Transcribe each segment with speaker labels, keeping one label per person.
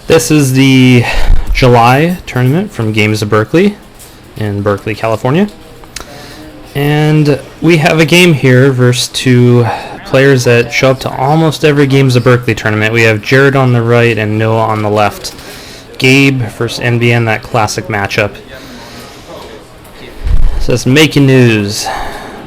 Speaker 1: This is the July tournament from Games of Berkeley in Berkeley, California. And we have a game here versus two players that show up to almost every Games of Berkeley tournament. We have Jared on the right and Noah on the left. Gabe versus NBN, that classic matchup. So it's making news.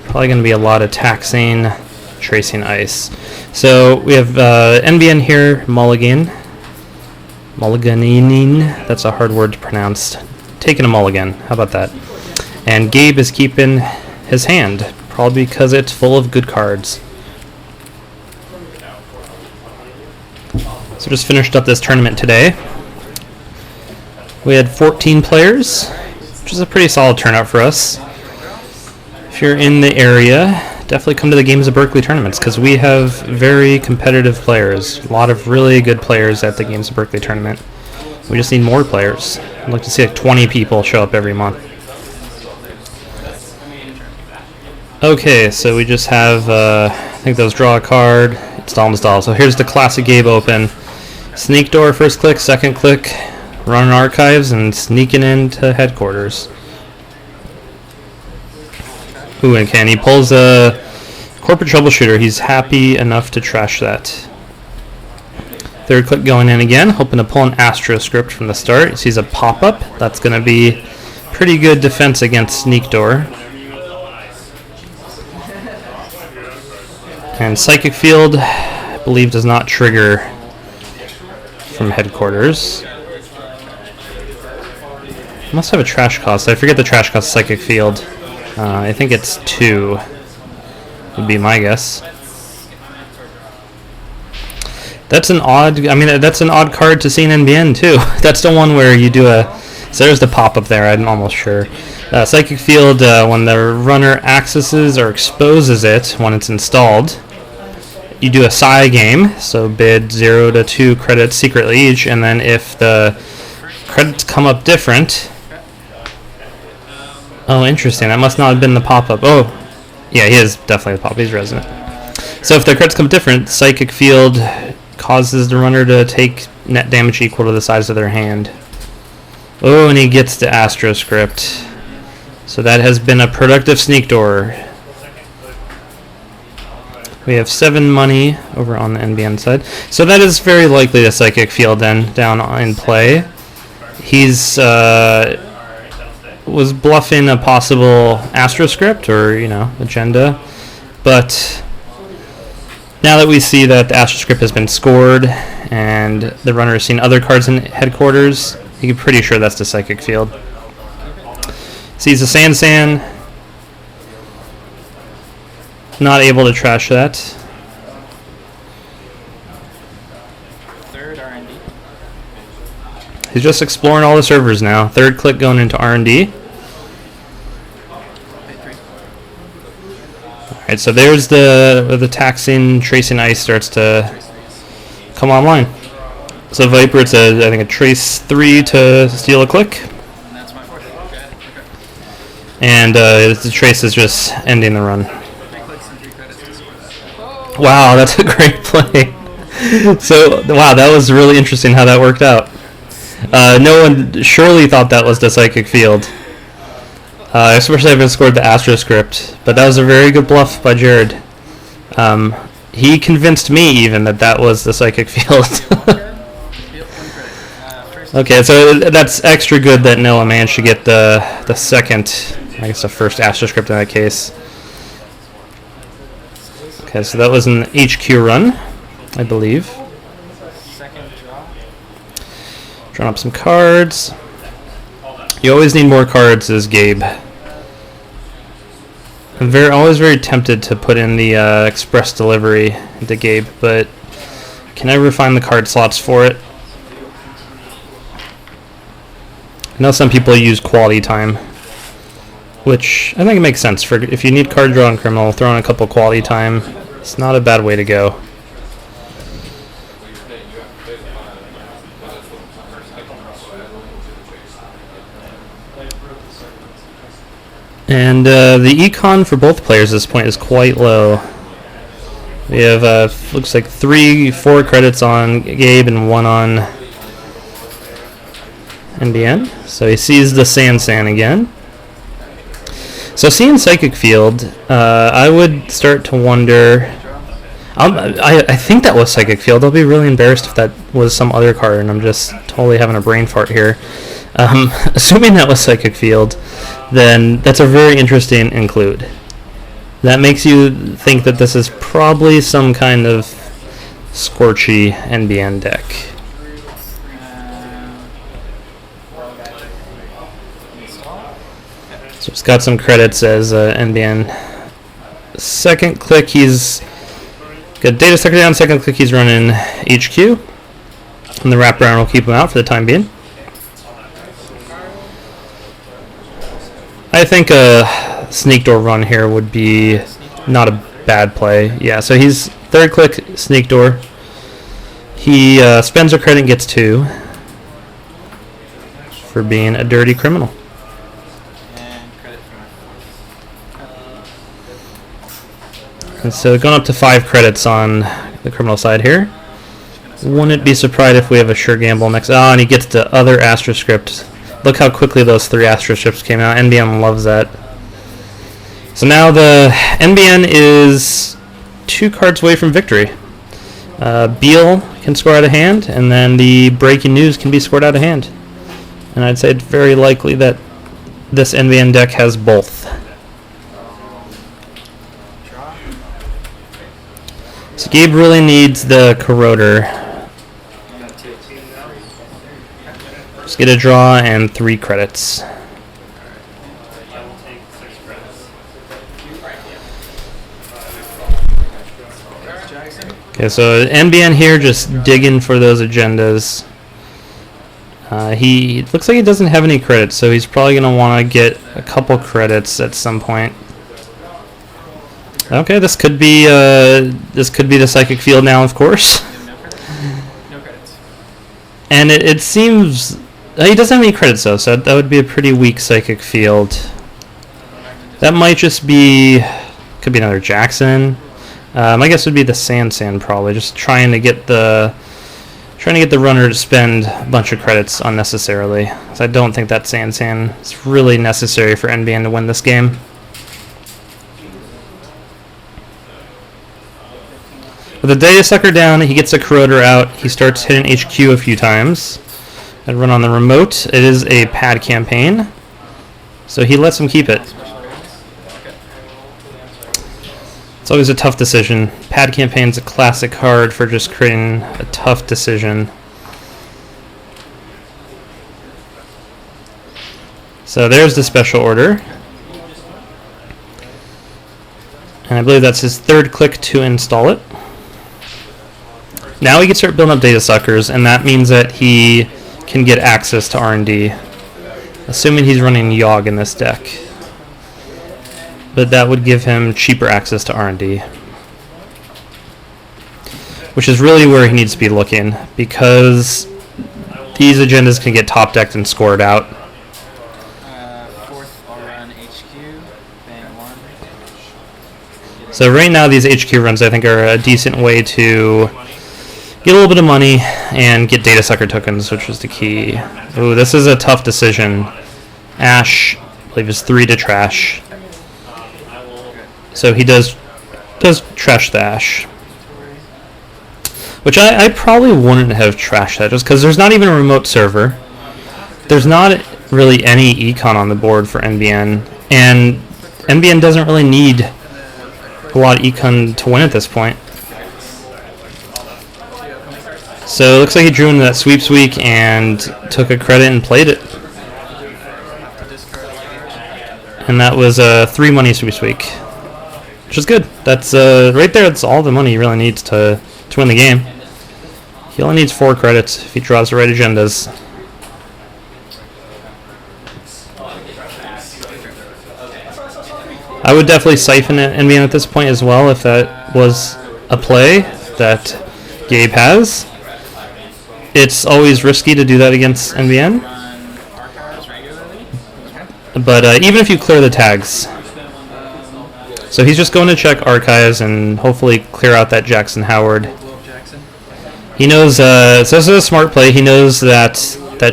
Speaker 1: Probably going to be a lot of taxing, tracing ice. So we have NBN here, mulliganing. That's a hard word to pronounce. Taking a mulligan. How about that? And Gabe is keeping his hand, probably because it's full of good cards. So just finished up this tournament today. We had 14 players, which is a pretty solid turnout for us. If you're in the area, definitely come to the Games of Berkeley tournaments because we have very competitive players. A lot of really good players at the Games of Berkeley tournament. We just need more players. I'd like to see like 20 people show up every month. Okay, so we just have, I think those draw a card, install. So here's the classic Gabe open. Sneak door, first click, second click, run archives, and sneaking into headquarters. Ooh, and he pulls a corporate troubleshooter. He's happy enough to trash that. Third click going in again, hoping to pull an Astro script from the start. He sees a pop-up. That's going to be pretty good defense against sneak door. And Psychic Field, I believe, does not trigger from headquarters. Must have a trash cost. I forget the trash cost of Psychic Field. I think it's 2, would be my guess. That's an odd, that's an odd card to see in NBN too. That's the one where you do a, so there's the pop-up there, I'm almost sure. Psychic Field, when the runner accesses or exposes it when it's installed, you do a psi game, so bid 0 to 2 credits secretly each, and then if the credits come up different, oh, interesting. That must not have been the pop-up. Oh, yeah, he is definitely the pop-up. He's resident. So if the credits come different, Psychic Field causes the runner to take net damage equal to the size of their hand. Oh, and he gets the Astro script. So that has been a productive sneak door. We have 7 money over on the NBN side. So that is very likely the Psychic Field then down in play. He's was bluffing a possible Astro script or, agenda. But now that we see that the Astro script has been scored and the runner has seen other cards in headquarters, you can be pretty sure that's the Psychic Field. Sees the SanSan. Not able to trash that.
Speaker 2: Third R&D.
Speaker 1: He's just exploring all the servers now. Third click going into R&D. Alright, so there's the taxing, tracing ice starts to come online. So Viper, it's I think a trace 3 to steal a click.
Speaker 2: And that's my fourth. Okay.
Speaker 1: And the trace is just ending the run.
Speaker 2: 3 clicks and 3 credits to score that.
Speaker 1: Wow, that's a great play. So, wow, that was really interesting how that worked out. No one surely thought that was the Psychic Field. Especially having scored the Astro script. But that was a very good bluff by Jared. He convinced me even that was the Psychic Field. Okay, so that's extra good that Noah managed to get the second, I guess the first Astro script in that case. Okay, so that was an HQ run, I believe.
Speaker 2: Second draw.
Speaker 1: Drawing up some cards. You always need more cards as Gabe. I'm always very tempted to put in the express delivery into Gabe, but can never find the card slots for it. I know some people use quality time, which I think it makes sense. For if you need card draw and criminal, throw in a couple quality time. It's not a bad way to go. And the econ for both players at this point is quite low. We have looks like 4 credits on Gabe and 1 on NBN. So he sees the SanSan again. So seeing Psychic Field, I would start to wonder. I think that was Psychic Field. I'll be really embarrassed if that was some other card, and I'm just totally having a brain fart here. Assuming that was Psychic Field, then that's a very interesting include. That makes you think that this is probably some kind of Scorchy NBN deck. So it's got some credits as NBN. Second click, he's got Data Sucker down. Second click, he's running HQ. And the wraparound will keep him out for the time being. I think a Sneak Door run here would be not a bad play. Yeah, so he's third click Sneak Door. He spends a credit and gets 2 for being a dirty criminal. And so going up to 5 credits on the criminal side here. Wouldn't be surprised if we have a sure gamble next. Oh, and he gets the other Astroscript. Look how quickly those 3 Astroscripts came out. NBN loves that. So now the NBN is 2 cards away from victory. Beal can score out of hand, and then the Breaking News can be scored out of hand. And I'd say it's very likely that this NBN deck has both. So Gabe really needs the Corroder. Just get a draw and 3 credits. Okay, so NBN here just digging for those agendas. He looks like he doesn't have any credits, so he's probably going to want to get a couple credits at some point. Okay, this could be the Psychic Field now, of course.
Speaker 2: No credits.
Speaker 1: And it seems he doesn't have any credits though, so that would be a pretty weak Psychic Field. That might just be, could be another Jackson. My guess would be the SanSan probably, just trying to get the runner to spend a bunch of credits unnecessarily. So I don't think that SanSan is really necessary for NBN to win this game. With the Data Sucker down, he gets a Corroder out. He starts hitting HQ a few times. And run on the remote. It is a pad campaign, so he lets him keep it. It's always a tough decision. Pad campaign's a classic card for just creating a tough decision. So there's the special order. And I believe that's his 3rd click to install it. Now he can start building up Data Suckers, and that means that he can get access to R&D, assuming he's running Yogg in this deck. But that would give him cheaper access to R&D, which is really where he needs to be looking, because these agendas can get top decked and scored out.
Speaker 2: 4th, I'll run HQ, bang 1.
Speaker 1: So right now these HQ runs I think are a decent way to get a little bit of money and get Data Sucker tokens, which was the key. Ooh, this is a tough decision. Ash, I believe, is 3 to trash. So he does trash the Ash. Which I probably wouldn't have trashed that, just because there's not even a remote server. There's not really any econ on the board for NBN, and NBN doesn't really need a lot of econ to win at this point. So it looks like he drew into that sweeps week and took a credit and played it. And that was a 3 money sweeps week, which is good. That's right there. That's all the money he really needs to win the game. He only needs 4 credits if he draws the right agendas. I would definitely siphon it NBN at this point as well if that was a play that Gabe has. It's always risky to do that against NBN. But even if you clear the tags, So he's just going to check archives and hopefully clear out that Jackson Howard.
Speaker 2: Blow up Jackson.
Speaker 1: He knows, so this is a smart play. He knows that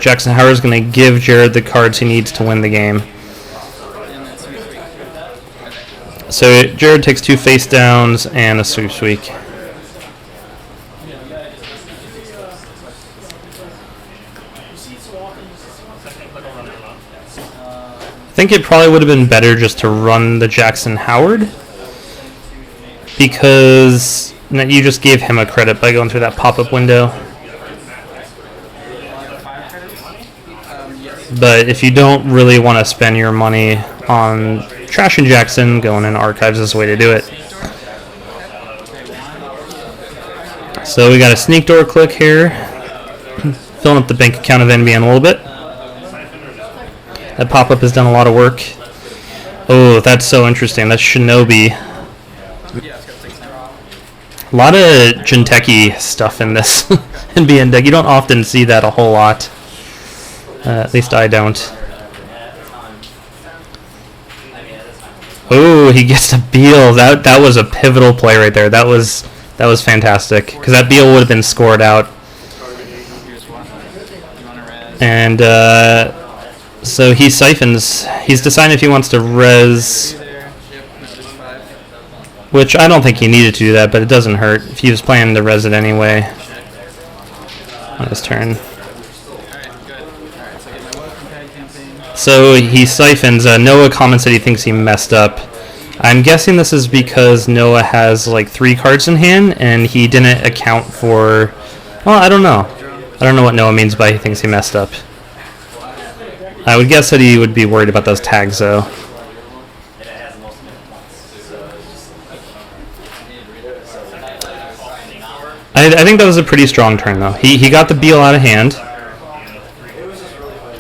Speaker 1: Jackson Howard is going to give Jared the cards he needs to win the game.
Speaker 2: And then sweep sweep.
Speaker 1: So Jared takes 2 face downs and a sweep sweep. I think it probably would have been better just to run the Jackson Howard, because you just gave him a credit by going through that pop-up window. But if you don't really want to spend your money on trashing Jackson, going in archives is the way to do it. So we got a sneak door click here, filling up the bank account of NBN a little bit. That pop-up has done a lot of work. Oh, that's so interesting. That's Shinobi. A lot of Jinteki stuff in this NBN deck. You don't often see that a whole lot. At least I don't. Oh, he gets a Beal. That was a pivotal play right there. That was fantastic, because that Beal would have been scored out. And so he siphons. He's deciding if he wants to res, which I don't think he needed to do that, but it doesn't hurt if he was planning to res it anyway on his turn. So he siphons. Noah comments that he thinks he messed up. I'm guessing this is because Noah has like 3 cards in hand and he didn't account for, well, I don't know. I don't know what Noah means by he thinks he messed up. I would guess that he would be worried about those tags, though. I think that was a pretty strong turn, though. He got the Beal out of hand,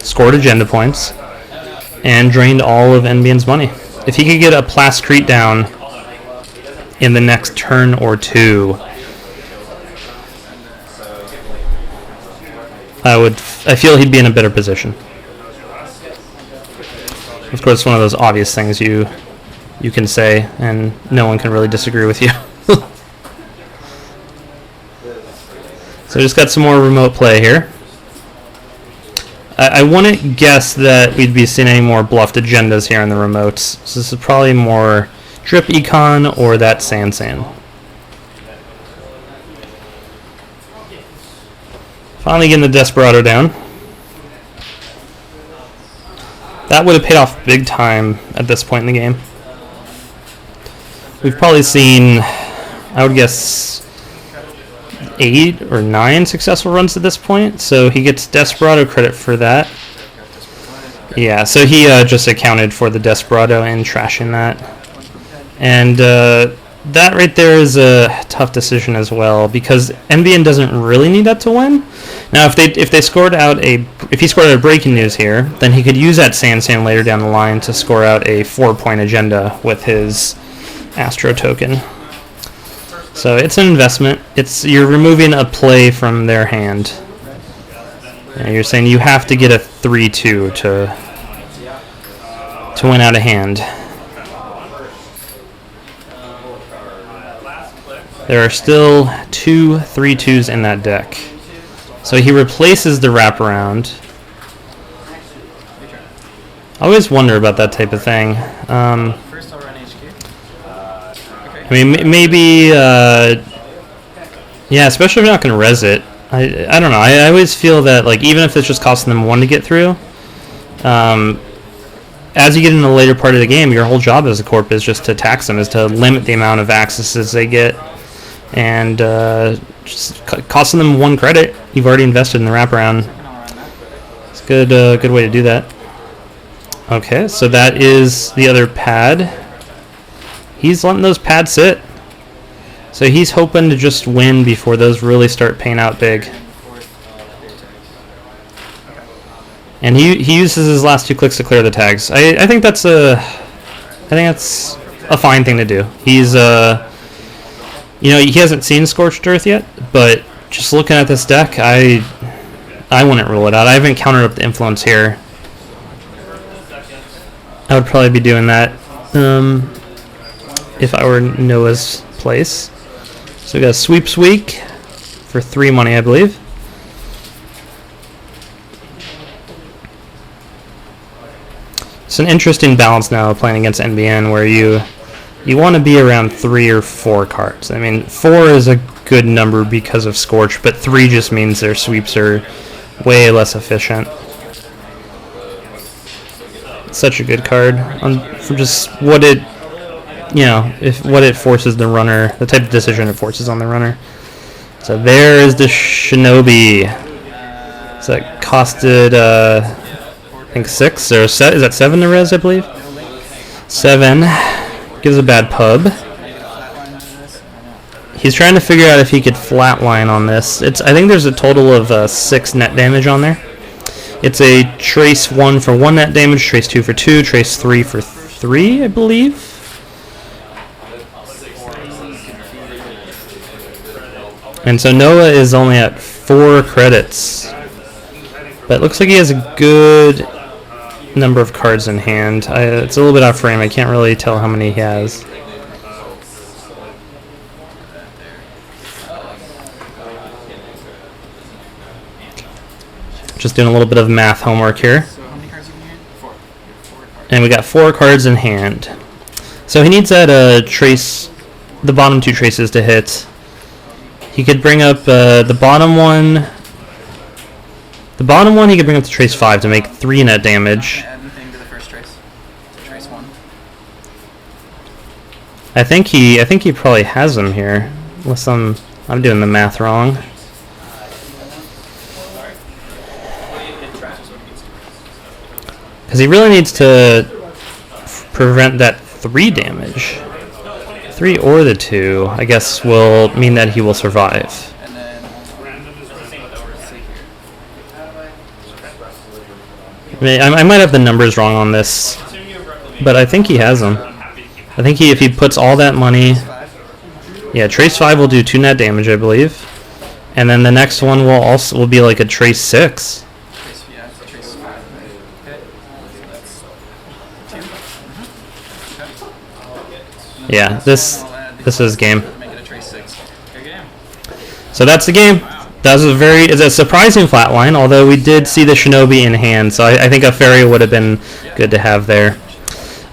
Speaker 1: scored agenda points, and drained all of NBN's money. If he could get a Plascrete down in the next turn or 2, I feel he'd be in a better position. Of course, it's one of those obvious things you can say, and no one can really disagree with you. So just got some more remote play here. I wouldn't guess that we'd be seeing any more bluffed agendas here in the remotes. So this is probably more Drip Econ or that SanSan. Finally getting the Desperado down. That would have paid off big time at this point in the game. We've probably seen, I would guess, 8 or 9 successful runs at this point, so he gets Desperado credit for that. Yeah, so he just accounted for the Desperado in trashing that. And that right there is a tough decision as well, because NBN doesn't really need that to win. Now, if he scored out a breaking news here, then he could use that SanSan later down the line to score out a 4-point agenda with his Astro token. So it's an investment. You're removing a play from their hand. And you're saying you have to get a 3-2 to win out of hand. There are still 2 3-2s in that deck. So he replaces the wraparound. I always wonder about that type of thing.
Speaker 2: First I'll run HQ.
Speaker 1: I mean, maybe, yeah, especially if you're not going to res it. I don't know. I always feel that, like, even if it's just costing them 1 to get through, as you get in the later part of the game, your whole job as a corp is just to tax them, is to limit the amount of accesses they get, and just costing them 1 credit. You've already invested in the wraparound. It's a good way to do that. Okay, so that is the other pad. He's letting those pads sit. So he's hoping to just win before those really start paying out big. And he uses his last 2 clicks to clear the tags. I think that's a fine thing to do. He's he hasn't seen Scorched Earth yet, but just looking at this deck, I wouldn't rule it out. I haven't countered up the influence here. I would probably be doing that. if I were Noah's place. So we got a sweeps week for 3 money, I believe. It's an interesting balance now playing against NBN where you want to be around 3 or 4 cards. I mean, 4 is a good number because of Scorch, but 3 just means their sweeps are way less efficient. Such a good card for just what it, what it forces the runner, the type of decision it forces on the runner. So there is the Shinobi. So that costed, I think 6 or is that 7 to res, I believe? 7. Gives a bad pub. He's trying to figure out if he could flatline on this. I think there's a total of 6 net damage on there. It's a trace 1 for 1 net damage, trace 2 for 2, trace 3 for 3, I believe. And so Noah is only at 4 credits. But it looks like he has a good number of cards in hand. It's a little bit off frame. I can't really tell how many he has. Just doing a little bit of math homework here.
Speaker 2: So how many cards are in here? 4.
Speaker 1: And we got 4 cards in hand. So he needs that trace, the bottom 2 traces to hit. He could bring up the bottom one. The bottom one he could bring up to trace 5 to make 3 net damage.
Speaker 2: Add anything to the first trace? Trace 1.
Speaker 1: I think he probably has them here, unless I'm doing the math wrong. Because he really needs to prevent that 3 damage. 3 or the 2, I guess, will mean that he will survive.
Speaker 2: And then
Speaker 1: I might have the numbers wrong on this, but I think he has them. I think if he puts all that money, yeah, trace 5 will do 2 net damage, I believe, and then the next one will be like a trace 6.
Speaker 2: trace 5. Okay. So that's 2.
Speaker 1: Yeah, this is game.
Speaker 2: Make it a trace 6. Good game.
Speaker 1: So that's the game. That was it's a surprising flatline, although we did see the Shinobi in hand, so I think a fairy would have been good to have there.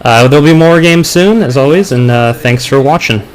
Speaker 1: There'll be more games soon, as always, and thanks for watching.